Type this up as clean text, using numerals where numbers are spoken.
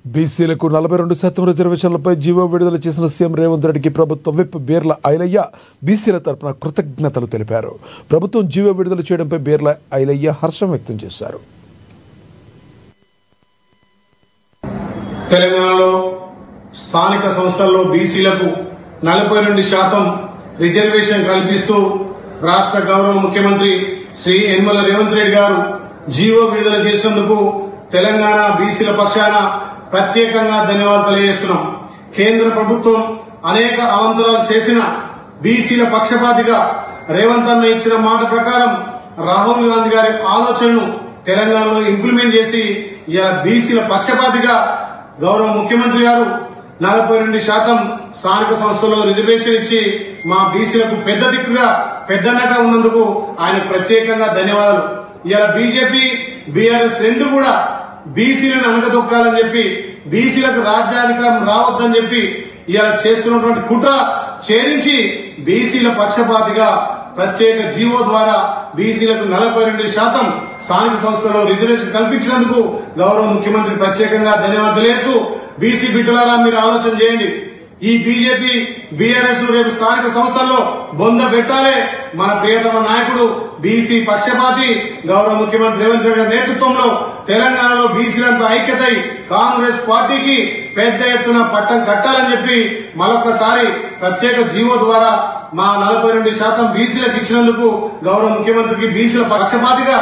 బీసీలకు 42% రిజర్వేషన్లపై జీవో విడుదల చేసిన సీఎం రేవంత్ రెడ్డికి ప్రభుత్వ విప్ బీర్ల ఐలయ్య బీసీల తరపున కృతజ్ఞతలు తెలిపారు. ప్రభుత్వం జీవో విడుదల చేయడంపై బీర్ల ఐలయ్య హర్షం వ్యక్తం చేశారు. తెలంగాణలో స్థానిక సంస్థల్లో బీసీలకు 42% రిజర్వేషన్ కల్పిస్తూ రాష్ట్ర గౌరవ ముఖ్యమంత్రి శ్రీ యనమల రేవంత్ రెడ్డి గారు జీవో విడుదల చేసినందుకు తెలంగాణ బీసీల పక్షాన ప్రత్యేకంగా ధన్యవాదాలు తెలియజేస్తున్నాం. కేంద్ర ప్రభుత్వం అనేక అవాంతరాలు చేసిన బీసీల పక్షపాతిగా రేవంత్ అన్న ఇచ్చిన మాట ప్రకారం రాహుల్ గాంధీ గారి ఆలోచనను తెలంగాణలో ఇంప్లిమెంట్ చేసి బీసీల పక్షపాతిగా గౌరవ ముఖ్యమంత్రి గారు 42% స్థానిక సంస్థల్లో రిజర్వేషన్ ఇచ్చి మా బీసీలకు పెద్ద దిక్కుగా పెద్దన్నగా ఉన్నందుకు ఆయన ప్రత్యేకంగా ధన్యవాదాలు. ఇలా బీజేపీ బీఆర్ఎస్ రెండు కూడా బీసీలను అనగదొక్కాలని చెప్పి బీసీలకు రాజ్యాధికారం రావద్దని చెప్పి ఇలా చేస్తున్నటువంటి కుట్ర ఛేదించి బీసీల పక్షపాతిగా ప్రత్యేక జీవో ద్వారా బీసీలకు 42% స్థానిక సంస్థల్లో రిజర్వేషన్ కల్పించినందుకు గౌరవ ముఖ్యమంత్రి ప్రత్యేకంగా ధన్యవాదాలు తెలియజేస్తూ బీసీ బిడ్డలారా మీరు ఆలోచన చేయండి. ఈ బీజేపీ బీఆర్ఎస్ రేపు స్థానిక సంస్థల్లో బొంద పెట్టాలే. మన ప్రియతమ నాయకుడు బీసీ పక్షపాతి గౌరవ ముఖ్యమంత్రి రేవంత్ రెడ్డి నేతృత్వంలో తెలంగాణలో బీసీలంతా ఐక్యతై కాంగ్రెస్ పార్టీకి పెద్ద ఎత్తున పట్టం కట్టాలని చెప్పి మరొకసారి ప్రత్యేక జీవో ద్వారా మా 42% బీసీలకు ఇచ్చినందుకు గౌరవ ముఖ్యమంత్రికి బీసీల పక్షపాతిగా